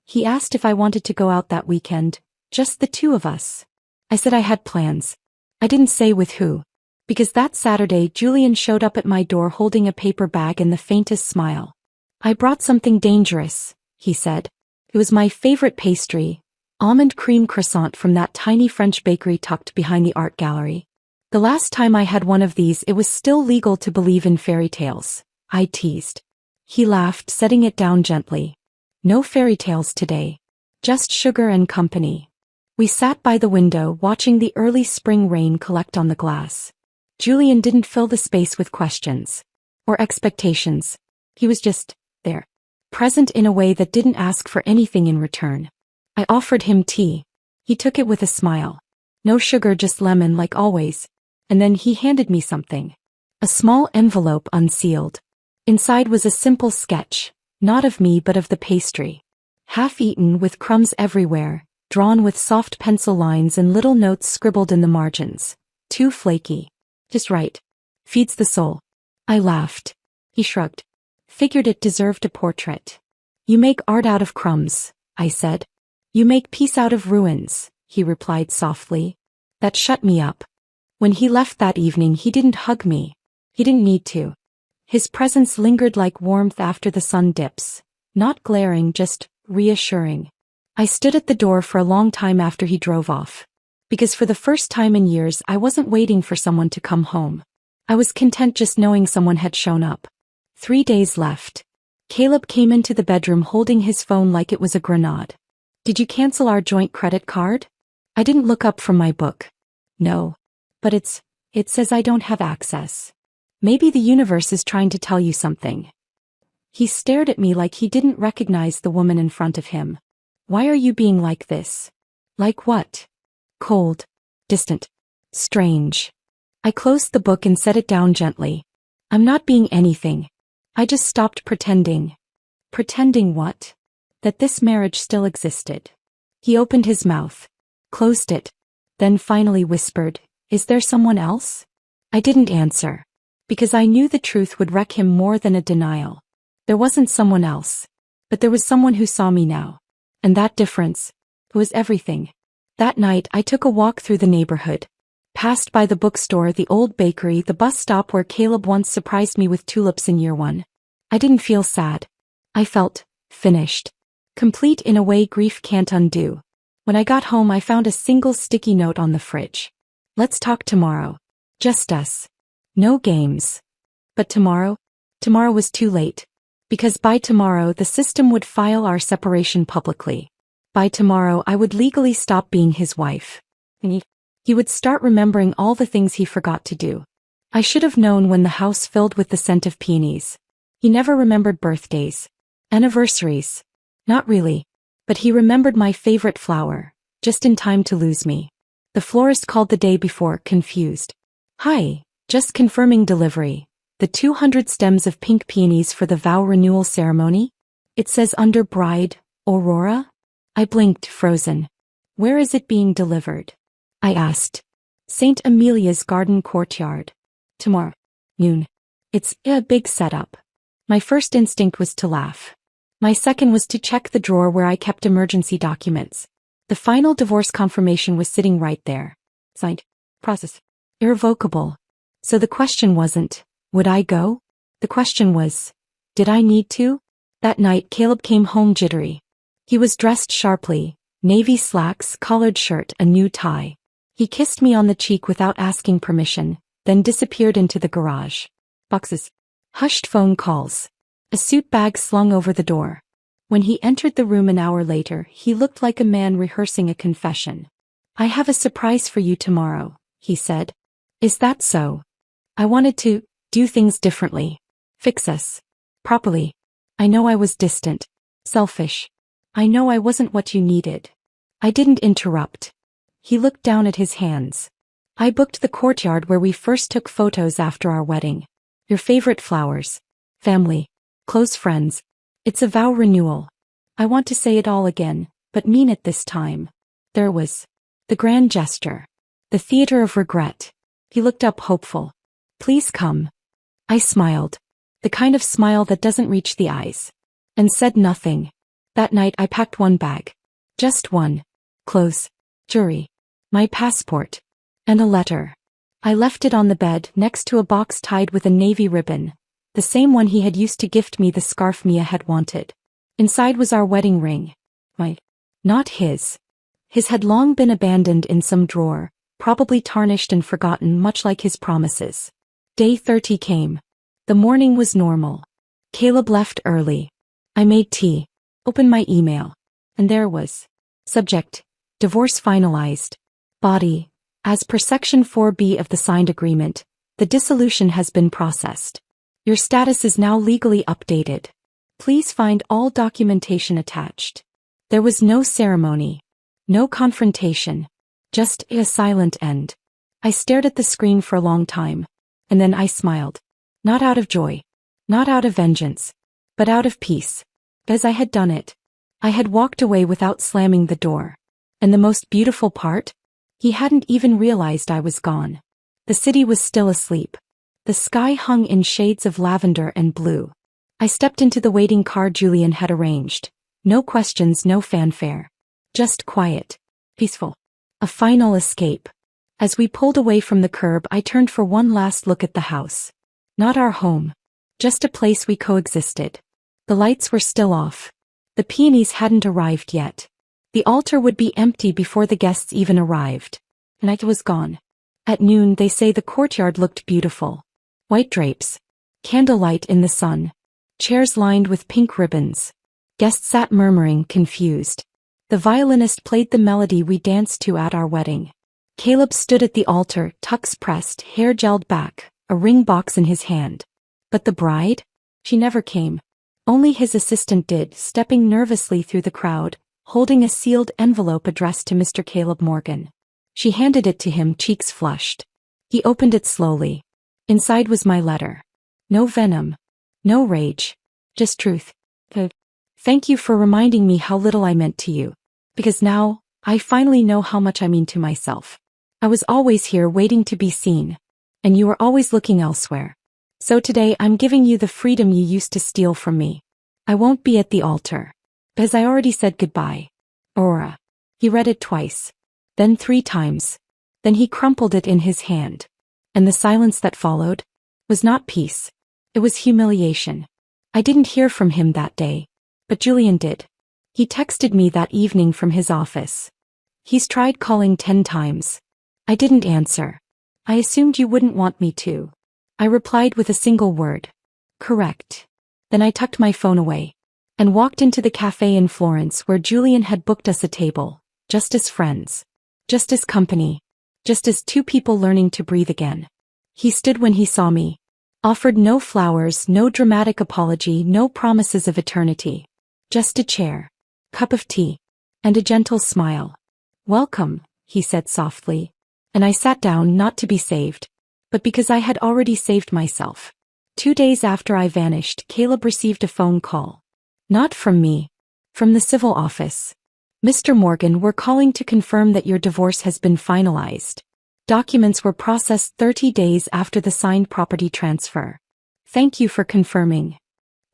He asked if I wanted to go out that weekend, just the two of us. I said I had plans. I didn't say with who. Because that Saturday Julian showed up at my door holding a paper bag and the faintest smile. I brought something dangerous, he said. It was my favorite pastry, almond cream croissant from that tiny French bakery tucked behind the art gallery. The last time I had one of these, it was still legal to believe in fairy tales, I teased. He laughed, setting it down gently. No fairy tales today. Just sugar and company. We sat by the window watching the early spring rain collect on the glass. Julian didn't fill the space with questions or expectations. He was just there, present in a way that didn't ask for anything in return. I offered him tea. He took it with a smile. No sugar, just lemon like always. And then he handed me something. A small envelope unsealed. Inside was a simple sketch, not of me but of the pastry. Half-eaten with crumbs everywhere, drawn with soft pencil lines and little notes scribbled in the margins. Too flaky. Just right. Feeds the soul. I laughed. He shrugged. Figured it deserved a portrait. You make art out of crumbs, I said. You make peace out of ruins, he replied softly. That shut me up. When he left that evening, he didn't hug me. He didn't need to. His presence lingered like warmth after the sun dips. Not glaring, just reassuring. I stood at the door for a long time after he drove off. Because for the first time in years, I wasn't waiting for someone to come home. I was content just knowing someone had shown up. 3 days left. Caleb came into the bedroom holding his phone like it was a grenade. Did you cancel our joint credit card? I didn't look up from my book. No. But it says I don't have access. Maybe the universe is trying to tell you something. He stared at me like he didn't recognize the woman in front of him. Why are you being like this? Like what? Cold. Distant. Strange. I closed the book and set it down gently. I'm not being anything. I just stopped pretending. Pretending what? That this marriage still existed. He opened his mouth. Closed it. Then finally whispered, Is there someone else? I didn't answer. Because I knew the truth would wreck him more than a denial. There wasn't someone else. But there was someone who saw me now. And that difference was everything. That night I took a walk through the neighborhood. Passed by the bookstore, the old bakery, the bus stop where Caleb once surprised me with tulips in year 1. I didn't feel sad. I felt finished. Complete in a way grief can't undo. When I got home I found a single sticky note on the fridge. Let's talk tomorrow. Just us. No games. But tomorrow? Tomorrow was too late. Because by tomorrow the system would file our separation publicly. By tomorrow I would legally stop being his wife. And he would start remembering all the things he forgot to do. I should have known when the house filled with the scent of peonies. He never remembered birthdays. Anniversaries. Not really. But he remembered my favorite flower, just in time to lose me. The florist called the day before, confused. Hi, just confirming delivery. The 200 stems of pink peonies for the vow renewal ceremony? It says under bride, Aurora? I blinked, frozen. Where is it being delivered? I asked. St. Amelia's garden courtyard. Tomorrow. Noon. It's a big setup. My first instinct was to laugh. My second was to check the drawer where I kept emergency documents. The final divorce confirmation was sitting right there. Signed. Process. Irrevocable. So the question wasn't, would I go? The question was, did I need to? That night Caleb came home jittery. He was dressed sharply, navy slacks, collared shirt, a new tie. He kissed me on the cheek without asking permission, then disappeared into the garage. Boxes. Hushed phone calls. A suit bag slung over the door. When he entered the room an hour later, he looked like a man rehearsing a confession. I have a surprise for you tomorrow, he said. Is that so? I wanted to do things differently. Fix us. Properly. I know I was distant. Selfish. I know I wasn't what you needed. I didn't interrupt. He looked down at his hands. I booked the courtyard where we first took photos after our wedding. Your favorite flowers. Family. Close friends. It's a vow renewal. I want to say it all again, but mean it this time. There was the grand gesture. The theater of regret. He looked up hopeful. Please come. I smiled. The kind of smile that doesn't reach the eyes. And said nothing. That night I packed one bag. Just one. Clothes. Jewelry. My passport. And a letter. I left it on the bed next to a box tied with a navy ribbon. The same one he had used to gift me the scarf Mia had wanted. Inside was our wedding ring. Not his. His had long been abandoned in some drawer, probably tarnished and forgotten, much like his promises. Day 30 came. The morning was normal. Caleb left early. I made tea, opened my email, and there was. Subject: divorce finalized. Body: as per section 4B of the signed agreement, the dissolution has been processed. Your status is now legally updated. Please find all documentation attached. There was no ceremony, no confrontation, just a silent end. I stared at the screen for a long time, and then I smiled. Not out of joy, not out of vengeance, but out of peace. As I had done it, I had walked away without slamming the door. And the most beautiful part? He hadn't even realized I was gone. The city was still asleep. The sky hung in shades of lavender and blue. I stepped into the waiting car Julian had arranged. No questions, no fanfare. Just quiet. Peaceful. A final escape. As we pulled away from the curb, I turned for one last look at the house. Not our home. Just a place we coexisted. The lights were still off. The peonies hadn't arrived yet. The altar would be empty before the guests even arrived. And I was gone. At noon, they say the courtyard looked beautiful. White drapes. Candlelight in the sun. Chairs lined with pink ribbons. Guests sat murmuring, confused. The violinist played the melody we danced to at our wedding. Caleb stood at the altar, tucks pressed, hair gelled back, a ring box in his hand. But the bride? She never came. Only his assistant did, stepping nervously through the crowd, holding a sealed envelope addressed to Mr. Caleb Morgan. She handed it to him, cheeks flushed. He opened it slowly. Inside was my letter. No venom. No rage. Just truth. Thank you for reminding me how little I meant to you. Because now, I finally know how much I mean to myself. I was always here waiting to be seen. And you were always looking elsewhere. So today I'm giving you the freedom you used to steal from me. I won't be at the altar. Because I already said goodbye. Aura. He read it twice. Then 3 times. Then he crumpled it in his hand. And the silence that followed was not peace. It was humiliation. I didn't hear from him that day. But Julian did. He texted me that evening from his office. He's tried calling 10 times. I didn't answer. I assumed you wouldn't want me to. I replied with a single word. Correct. Then I tucked my phone away and walked into the cafe in Florence where Julian had booked us a table, just as friends, just as company, just as 2 people learning to breathe again. He stood when he saw me, offered no flowers, no dramatic apology, no promises of eternity. Just a chair, cup of tea, and a gentle smile. Welcome, he said softly, and I sat down not to be saved, but because I had already saved myself. 2 days after I vanished, Caleb received a phone call. Not from me. From the civil office. Mr. Morgan, we're calling to confirm that your divorce has been finalized. Documents were processed 30 days after the signed property transfer. Thank you for confirming.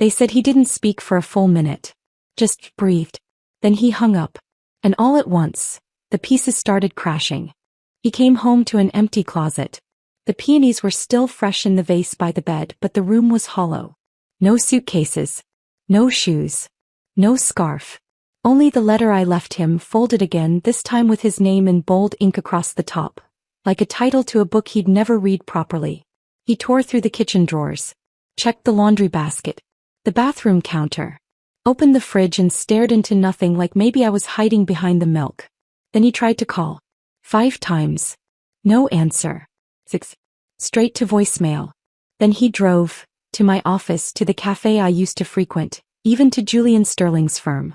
They said he didn't speak for a full minute. Just breathed. Then he hung up. And all at once, the pieces started crashing. He came home to an empty closet. The peonies were still fresh in the vase by the bed, but the room was hollow. No suitcases. No shoes. No scarf. Only the letter I left him, folded again, this time with his name in bold ink across the top, like a title to a book he'd never read properly. He tore through the kitchen drawers, checked the laundry basket, the bathroom counter, opened the fridge and stared into nothing like maybe I was hiding behind the milk. Then he tried to call. 5 times. No answer. 6. Straight to voicemail. Then he drove, to my office, to the cafe I used to frequent, even to Julian Sterling's firm.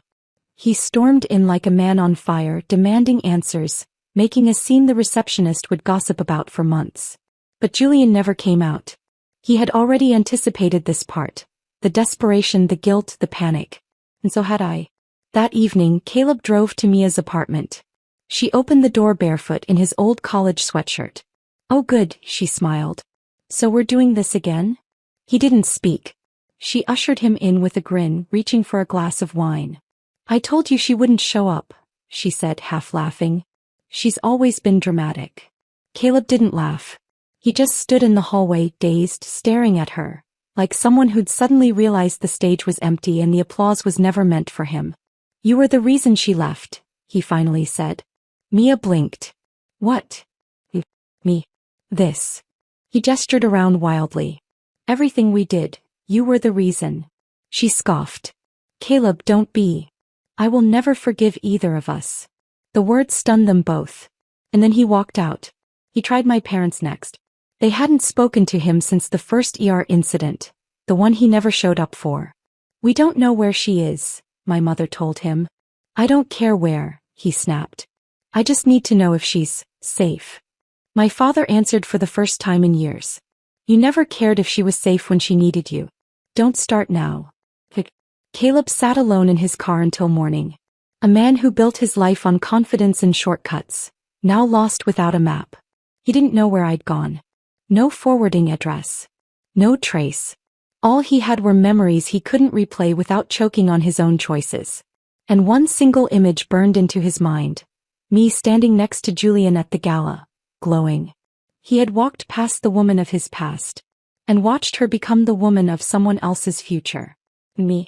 He stormed in like a man on fire, demanding answers, making a scene the receptionist would gossip about for months. But Julian never came out. He had already anticipated this part. The desperation, the guilt, the panic. And so had I. That evening, Caleb drove to Mia's apartment. She opened the door barefoot in his old college sweatshirt. Oh good, she smiled. So we're doing this again? He didn't speak. She ushered him in with a grin, reaching for a glass of wine. I told you she wouldn't show up, she said, half laughing. She's always been dramatic. Caleb didn't laugh. He just stood in the hallway, dazed, staring at her, like someone who'd suddenly realized the stage was empty and the applause was never meant for him. You were the reason she left, he finally said. Mia blinked. What? Me. This. He gestured around wildly. Everything we did, you were the reason. She scoffed. Caleb, don't be. I will never forgive either of us. The words stunned them both. And then he walked out. He tried my parents next. They hadn't spoken to him since the first ER incident, the one he never showed up for. We don't know where she is, my mother told him. I don't care where, he snapped. I just need to know if she's safe. My father answered for the first time in years. You never cared if she was safe when she needed you. Don't start now. Caleb sat alone in his car until morning. A man who built his life on confidence and shortcuts, now lost without a map. He didn't know where I'd gone. No forwarding address. No trace. All he had were memories he couldn't replay without choking on his own choices. And one single image burned into his mind. Me standing next to Julian at the gala, glowing. He had walked past the woman of his past, and watched her become the woman of someone else's future. Me.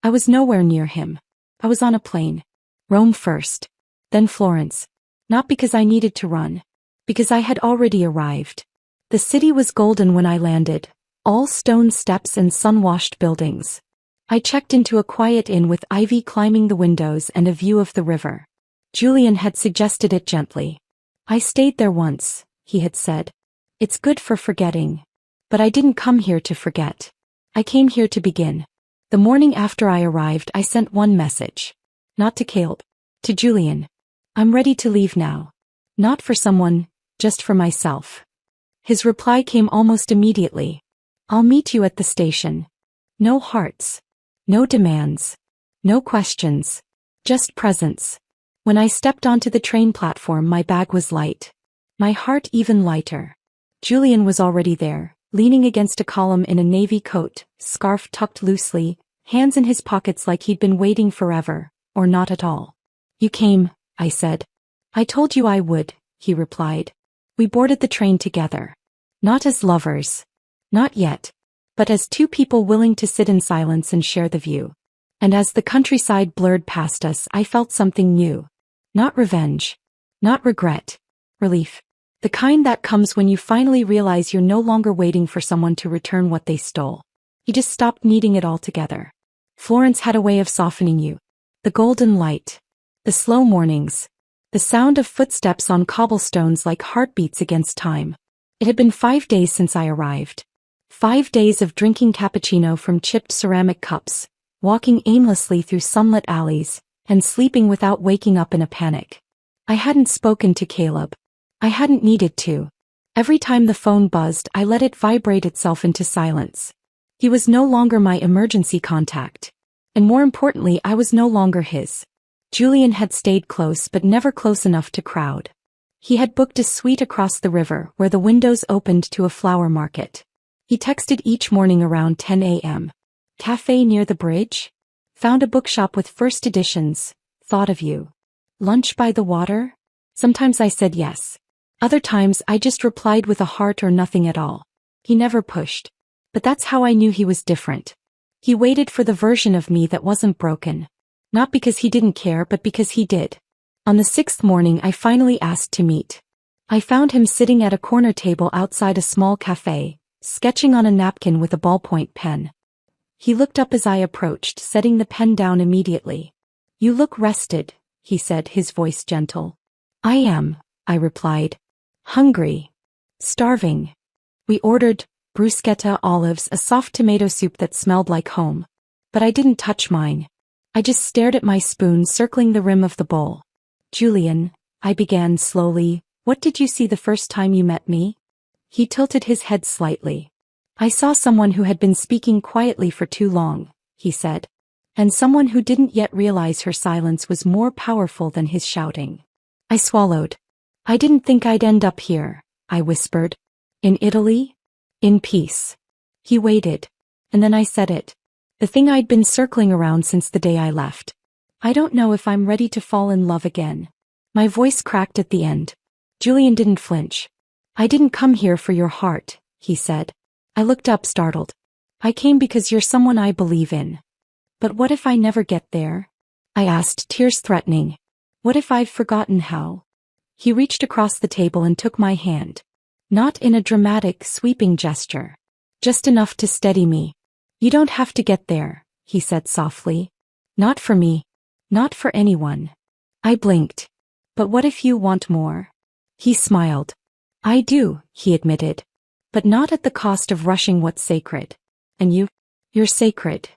I was nowhere near him. I was on a plane. Rome first. Then Florence. Not because I needed to run. Because I had already arrived. The city was golden when I landed. All stone steps and sun-washed buildings. I checked into a quiet inn with ivy climbing the windows and a view of the river. Julian had suggested it gently. I stayed there once, he had said. It's good for forgetting. But I didn't come here to forget. I came here to begin. The morning after I arrived, I sent one message. Not to Caleb. To Julian. I'm ready to leave now. Not for someone, just for myself. His reply came almost immediately. I'll meet you at the station. No hearts. No demands. No questions. Just presence. When I stepped onto the train platform, my bag was light. My heart even lighter. Julian was already there, leaning against a column in a navy coat, scarf tucked loosely, hands in his pockets like he'd been waiting forever, or not at all. You came, I said. I told you I would, he replied. We boarded the train together. Not as lovers. Not yet. But as two people willing to sit in silence and share the view. And as the countryside blurred past us, I felt something new. Not revenge. Not regret. Relief. The kind that comes when you finally realize you're no longer waiting for someone to return what they stole. You just stopped needing it altogether. Florence had a way of softening you. The golden light. The slow mornings. The sound of footsteps on cobblestones like heartbeats against time. It had been 5 days since I arrived. 5 days of drinking cappuccino from chipped ceramic cups, walking aimlessly through sunlit alleys, and sleeping without waking up in a panic. I hadn't spoken to Caleb. I hadn't needed to. Every time the phone buzzed, I let it vibrate itself into silence. He was no longer my emergency contact. And more importantly, I was no longer his. Julian had stayed close but never close enough to crowd. He had booked a suite across the river where the windows opened to a flower market. He texted each morning around 10 a.m. Cafe near the bridge? Found a bookshop with first editions. Thought of you. Lunch by the water? Sometimes I said yes. Other times I just replied with a heart or nothing at all. He never pushed. But that's how I knew he was different. He waited for the version of me that wasn't broken. Not because he didn't care, but because he did. On the 6th morning I finally asked to meet. I found him sitting at a corner table outside a small cafe, sketching on a napkin with a ballpoint pen. He looked up as I approached, setting the pen down immediately. You look rested, he said, his voice gentle. I am, I replied. Hungry. Starving. We ordered bruschetta olives, a soft tomato soup that smelled like home. But I didn't touch mine. I just stared at my spoon circling the rim of the bowl. Julian, I began slowly, what did you see the first time you met me? He tilted his head slightly. I saw someone who had been speaking quietly for too long, he said. And someone who didn't yet realize her silence was more powerful than his shouting. I swallowed. I didn't think I'd end up here, I whispered. In Italy? In peace. He waited. And then I said it. The thing I'd been circling around since the day I left. I don't know if I'm ready to fall in love again. My voice cracked at the end. Julian didn't flinch. I didn't come here for your heart, he said. I looked up startled. I came because you're someone I believe in. But what if I never get there? I asked, tears threatening. What if I've forgotten how? He reached across the table and took my hand. Not in a dramatic, sweeping gesture. Just enough to steady me. You don't have to get there, he said softly. Not for me. Not for anyone. I blinked. But what if you want more? He smiled. I do, he admitted. But not at the cost of rushing what's sacred. And you're sacred.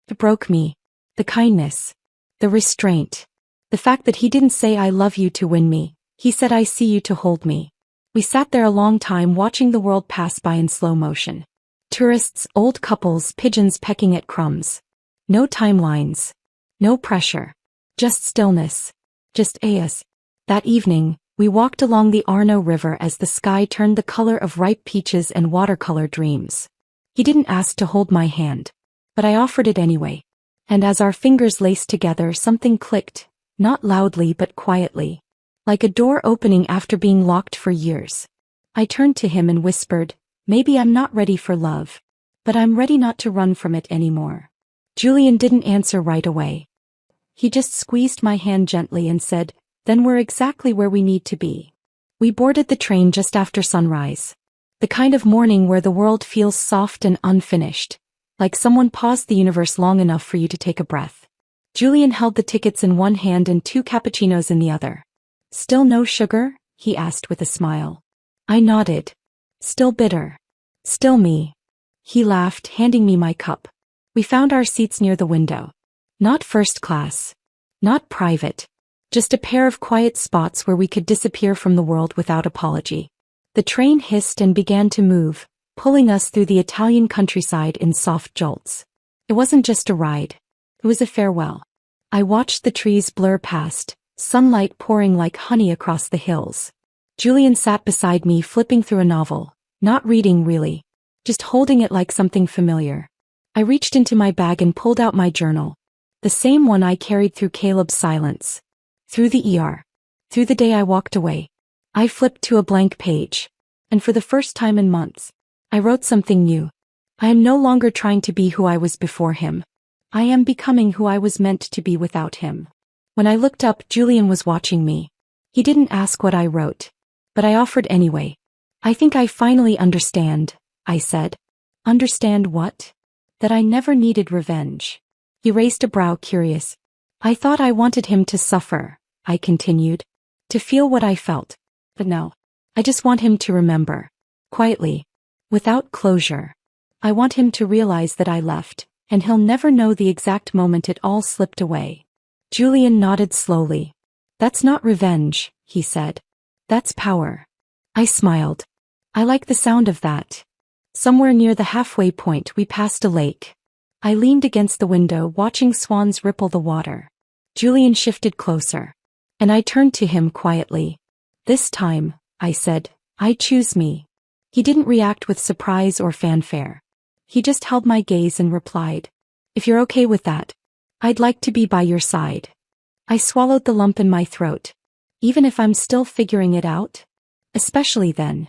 It broke me. The kindness. The restraint. The fact that he didn't say I love you to win me. He said I see you to hold me. We sat there a long time watching the world pass by in slow motion. Tourists, old couples, pigeons pecking at crumbs. No timelines. No pressure. Just stillness. Just us. That evening, we walked along the Arno River as the sky turned the color of ripe peaches and watercolor dreams. He didn't ask to hold my hand. But I offered it anyway. And as our fingers laced together, something clicked, not loudly but quietly. Like a door opening after being locked for years. I turned to him and whispered, maybe I'm not ready for love. But I'm ready not to run from it anymore. Julian didn't answer right away. He just squeezed my hand gently and said, then we're exactly where we need to be. We boarded the train just after sunrise. The kind of morning where the world feels soft and unfinished. Like someone paused the universe long enough for you to take a breath. Julian held the tickets in one hand and 2 cappuccinos in the other. Still no sugar? He asked with a smile. I nodded. Still bitter. Still me. He laughed, handing me my cup. We found our seats near the window. Not first class. Not private. Just a pair of quiet spots where we could disappear from the world without apology. The train hissed and began to move, pulling us through the Italian countryside in soft jolts. It wasn't just a ride. It was a farewell. I watched the trees blur past, sunlight pouring like honey across the hills. Julian sat beside me flipping through a novel, not reading really, just holding it like something familiar. I reached into my bag and pulled out my journal. The same one I carried through Caleb's silence. Through the ER. Through the day I walked away. I flipped to a blank page. And for the first time in months, I wrote something new. I am no longer trying to be who I was before him. I am becoming who I was meant to be without him. When I looked up, Julian was watching me. He didn't ask what I wrote. But I offered anyway. I think I finally understand, I said. Understand what? That I never needed revenge. He raised a brow, curious. I thought I wanted him to suffer, I continued. To feel what I felt. But no. I just want him to remember. Quietly. Without closure. I want him to realize that I left, and he'll never know the exact moment it all slipped away. Julian nodded slowly. That's not revenge, he said. That's power. I smiled. I like the sound of that. Somewhere near the halfway point we passed a lake. I leaned against the window watching swans ripple the water. Julian shifted closer. And I turned to him quietly. This time, I said, I choose me. He didn't react with surprise or fanfare. He just held my gaze and replied, if you're okay with that, I'd like to be by your side. I swallowed the lump in my throat. Even if I'm still figuring it out? Especially then.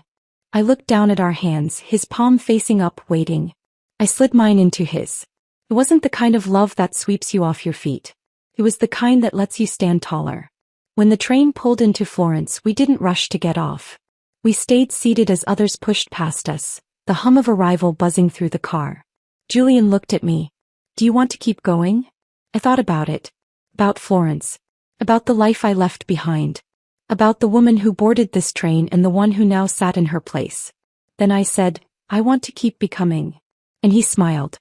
I looked down at our hands, his palm facing up, waiting. I slid mine into his. It wasn't the kind of love that sweeps you off your feet. It was the kind that lets you stand taller. When the train pulled into Florence, we didn't rush to get off. We stayed seated as others pushed past us, the hum of arrival buzzing through the car. Julian looked at me. Do you want to keep going? I thought about it. About Florence. About the life I left behind. About the woman who boarded this train and the one who now sat in her place. Then I said, I want to keep becoming. And he smiled.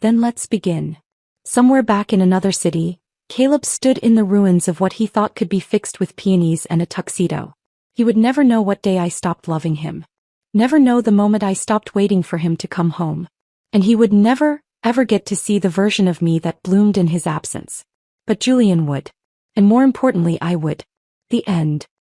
Then let's begin. Somewhere back in another city, Caleb stood in the ruins of what he thought could be fixed with peonies and a tuxedo. He would never know what day I stopped loving him. Never know the moment I stopped waiting for him to come home. And he would never, ever get to see the version of me that bloomed in his absence. But Julian would. And more importantly, I would. The end.